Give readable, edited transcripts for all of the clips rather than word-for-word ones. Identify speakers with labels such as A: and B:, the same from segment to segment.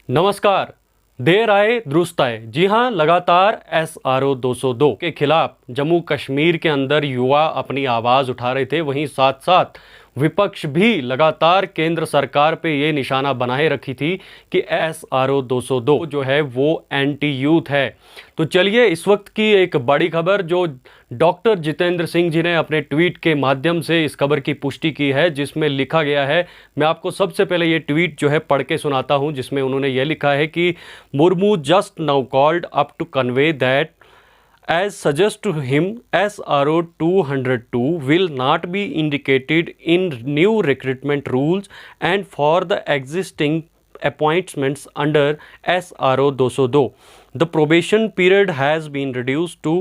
A: नमस्कार। देर आए दुरुस्त आए। जी हाँ, लगातार SRO 202 के खिलाफ जम्मू कश्मीर के अंदर युवा अपनी आवाज़ उठा रहे थे। वहीं साथ साथ विपक्ष भी लगातार केंद्र सरकार पे ये निशाना बनाए रखी थी कि SRO 202 जो है वो एंटी यूथ है। तो चलिए, इस वक्त की एक बड़ी खबर जो डॉक्टर जितेंद्र सिंह जी ने अपने ट्वीट के माध्यम से इस खबर की पुष्टि की है, जिसमें लिखा गया है। मैं आपको सबसे पहले ये ट्वीट जो है पढ़ के सुनाता हूं, जिसमें उन्होंने ये लिखा है कि Murmu just now called up to convey that as suggest to him SRO 202 will not be indicated in new recruitment rules and for the existing appointments under SRO 202 the probation period has been reduced to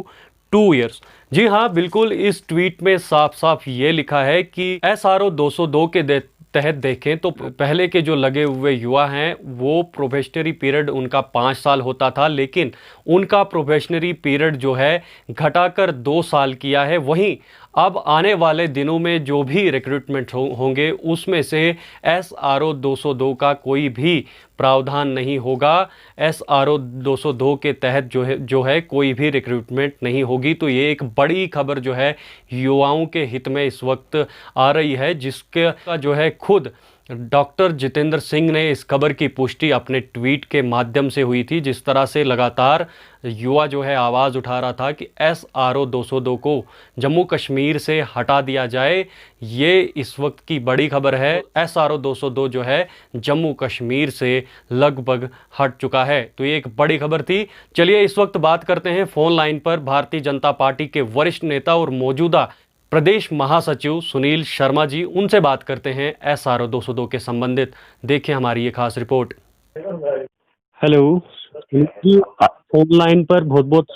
A: 2 years। जी हाँ, बिल्कुल इस tweet में साफ साफ ये लिखा है कि SRO 202 के तहत देखें तो पहले के जो लगे हुए युवा हैं वो प्रोबेशनरी पीरियड उनका 5 साल होता था, लेकिन उनका प्रोबेशनरी पीरियड जो है घटाकर 2 साल किया है। वहीं अब आने वाले दिनों में जो भी रिक्रूटमेंट होंगे उसमें से SRO 202 का कोई भी प्रावधान नहीं होगा। SRO 202 के तहत जो है कोई भी रिक्रूटमेंट नहीं होगी। तो ये एक बड़ी खबर जो है युवाओं के हित में इस वक्त आ रही है, जिसका जो है खुद डॉक्टर जितेंद्र सिंह ने इस खबर की पुष्टि अपने ट्वीट के माध्यम से हुई थी। जिस तरह से लगातार युवा जो है आवाज़ उठा रहा था कि SRO 202 को जम्मू कश्मीर से हटा दिया जाए, ये इस वक्त की बड़ी खबर है। SRO 202 जो है जम्मू कश्मीर से लगभग हट चुका है। तो ये एक बड़ी खबर थी। चलिए, इस वक्त बात करते हैं फोन लाइन पर भारतीय जनता पार्टी के वरिष्ठ नेता और मौजूदा प्रदेश महासचिव सुनील शर्मा जी। उनसे बात करते हैं SRO 202 के संबंधित। देखिए हमारी ये खास report. Hello Sunil, phone line पर बहुत बहुत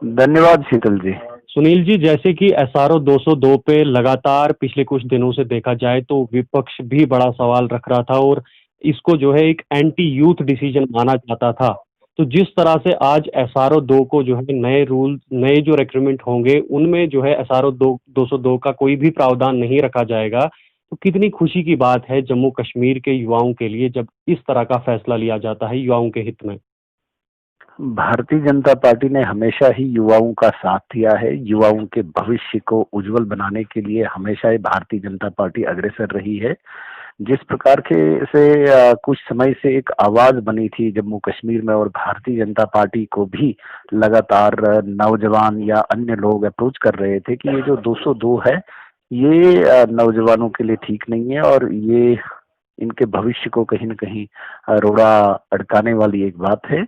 B: धन्यवाद शीतल जी।
A: सुनील जी, जैसे कि SRO 202 पे लगातार पिछले कुछ दिनों से देखा जाए तो विपक्ष भी बड़ा सवाल रख रहा था और इसको जो है एक एंटी यूथ डिसीजन माना जाता था। तो जिस तरह से आज SRO 2 को जो है नए रूल, नए जो रिक्रूटमेंट होंगे उनमें जो है SRO 202 का कोई भी प्रावधान नहीं रखा जाएगा, तो कितनी खुशी की बात है जम्मू कश्मीर के युवाओं के लिए जब इस तरह का फैसला लिया जाता है युवाओं के हित में।
B: भारतीय जनता पार्टी ने हमेशा ही युवाओं का साथ दिया है। युवाओं के भविष्य को उज्जवल बनाने के लिए हमेशा ही भारतीय जनता पार्टी अग्रसर रही है। जिस प्रकार के से कुछ समय से एक आवाज बनी थी जम्मू कश्मीर में, और भारतीय जनता पार्टी को भी लगातार नौजवान या अन्य लोग अप्रोच कर रहे थे कि ये जो 202 है ये नौजवानों के लिए ठीक नहीं है और ये इनके भविष्य को कहीं न कहीं रोड़ा अटकाने वाली एक बात है।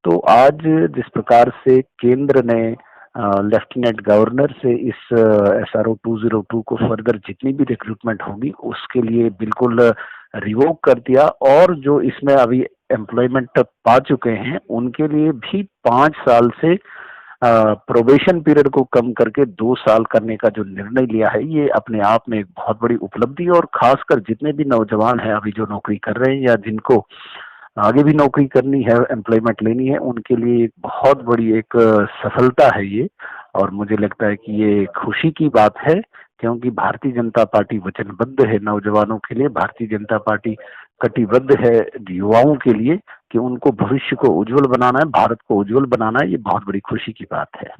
B: तो आज जिस प्रकार से केंद्र ने लेफ्टिनेंट गवर्नर से इस SRO 202 को फर्दर जितनी भी रिक्रूटमेंट होगी उसके लिए बिल्कुल रिवोक कर दिया, और जो इसमें अभी एम्प्लॉयमेंट पा चुके हैं उनके लिए भी 5 साल से प्रोबेशन पीरियड को कम करके 2 साल करने का जो निर्णय लिया है, ये अपने आप में एक बहुत बड़ी उपलब्धि, और खासकर जितने भी नौजवान हैं अभी जो नौकरी कर रहे हैं या जिनको आगे भी नौकरी करनी है, एम्प्लॉयमेंट लेनी है, उनके लिए एक बहुत बड़ी एक सफलता है ये। और मुझे लगता है कि ये खुशी की बात है, क्योंकि भारतीय जनता पार्टी वचनबद्ध है नौजवानों के लिए। भारतीय जनता पार्टी कटिबद्ध है युवाओं के लिए कि उनको भविष्य को उज्जवल बनाना है, भारत को उज्जवल बनाना है। ये बहुत बड़ी खुशी की बात है।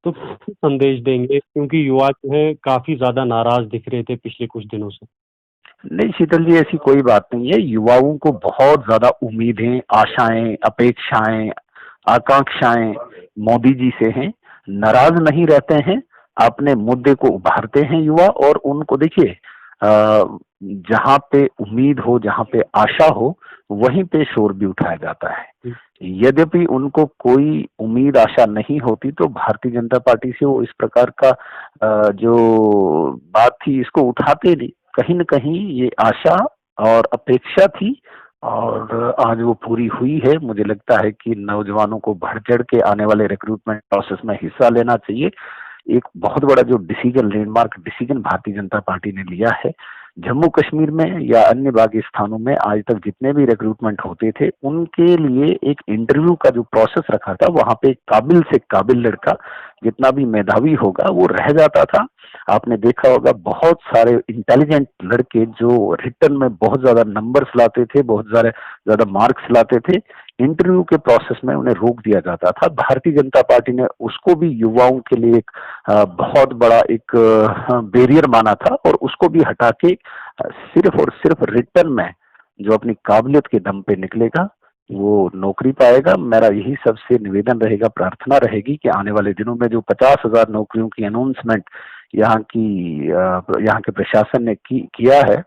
A: तो संदेश देंगे, क्योंकि युवा जो है काफी ज्यादा नाराज दिख रहे थे पिछले कुछ दिनों से।
B: नहीं शीतल जी, ऐसी कोई बात नहीं है। युवाओं को बहुत ज्यादा उम्मीदें, आशाएं, अपेक्षाएं, आकांक्षाएं मोदी जी से हैं। नाराज नहीं रहते हैं, अपने मुद्दे को उभारते हैं युवा, और उनको देखिए जहाँ पे उम्मीद हो, जहाँ पे आशा हो, वहीं पे शोर भी उठाया जाता है। यद्यपि उनको कोई उम्मीद आशा नहीं होती तो भारतीय जनता पार्टी से वो इस प्रकार का जो बात थी इसको उठाते नहीं। कहीं न कहीं ये आशा और अपेक्षा थी, और आज वो पूरी हुई है। मुझे लगता है कि नौजवानों को बढ़-चढ़ के आने वाले रिक्रूटमेंट प्रोसेस में हिस्सा लेना चाहिए। एक बहुत बड़ा जो decision, landmark decision Bharatiya Janata party ने लिया है। जम्मू कश्मीर में या अन्य बाकी स्थानों में आज तक जितने भी रिक्रूटमेंट होते थे उनके लिए एक इंटरव्यू का जो प्रोसेस रखा था, वहां पे काबिल से काबिल लड़का जितना भी मेधावी होगा वो रह जाता था, आपने देखा होगा बहुत सारे इंटेलिजेंट लड़के जो रिटर्न में बहुत ज्यादा नंबर्स लाते थे, बहुत ज्यादा मार्क्स लाते थे, इंटरव्यू के प्रोसेस में उन्हें रोक दिया जाता था। भारतीय जनता पार्टी ने उसको भी युवाओं के लिए एक बहुत बड़ा एक बैरियर माना था और उसको भी हटा के सिर्फ और सिर्फ रिटर्न में जो अपनी काबिलियत के दम पे निकलेगा वो नौकरी पाएगा। मेरा यही सबसे निवेदन रहेगा, प्रार्थना रहेगी कि आने वाले दिनों में जो 50,000 नौकरियों की अनाउंसमेंट यहाँ के प्रशासन ने किया है,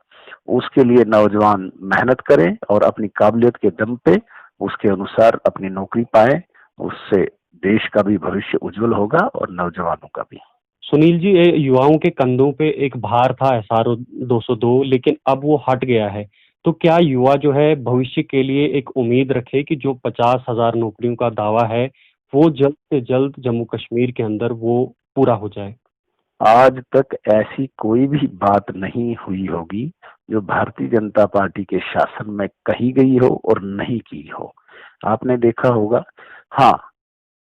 B: उसके लिए नौजवान मेहनत करें और अपनी काबिलियत के दम पे उसके अनुसार अपनी नौकरी पाए। उससे देश का भी भविष्य उज्जवल होगा और नौजवानों का भी।
A: सुनील जी, ये युवाओं के कंधों पे एक भार था एसआरओ 202, लेकिन अब वो हट गया है। तो क्या युवा जो है भविष्य के लिए एक उम्मीद रखे कि जो 50,000 नौकरियों का दावा है वो जल्द से जल्द जम्मू कश्मीर के अंदर वो पूरा हो जाए?
B: आज तक ऐसी कोई भी बात नहीं हुई होगी जो भारतीय जनता पार्टी के शासन में कही गई हो और नहीं की हो। आपने देखा होगा, हाँ,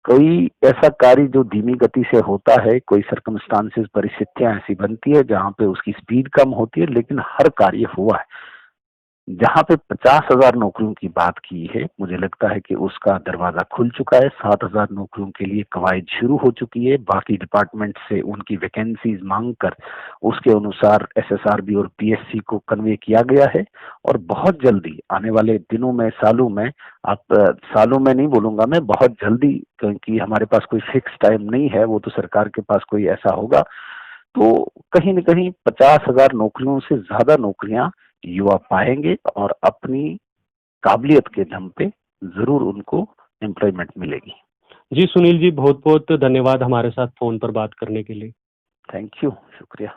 B: कोई ऐसा कार्य जो धीमी गति से होता है, कोई सर्कमस्टांसेस परिस्थितियां ऐसी बनती है जहां पे उसकी स्पीड कम होती है, लेकिन हर कार्य हुआ है। जहां पे 50,000 नौकरियों की बात की है, मुझे लगता है कि उसका दरवाजा खुल चुका है। 7,000 नौकरियों के लिए कवायद शुरू हो चुकी है। बाकी डिपार्टमेंट से उनकी वैकेंसीज मांग कर उसके अनुसार एसएसआरबी और पीएससी को कन्वे किया गया है और बहुत जल्दी आने वाले दिनों में, सालों में, आप सालों में नहीं बोलूंगा मैं, बहुत जल्दी, क्योंकि हमारे पास कोई फिक्स टाइम नहीं है, वो तो सरकार के पास कोई ऐसा होगा, तो कहीं न कहीं 50,000 नौकरियों से ज्यादा नौकरियां युवा पाएंगे और अपनी काबिलियत के दम पे जरूर उनको एम्प्लॉयमेंट मिलेगी।
A: जी सुनील जी, बहुत बहुत धन्यवाद हमारे साथ फोन पर बात करने के लिए।
B: थैंक यू, शुक्रिया।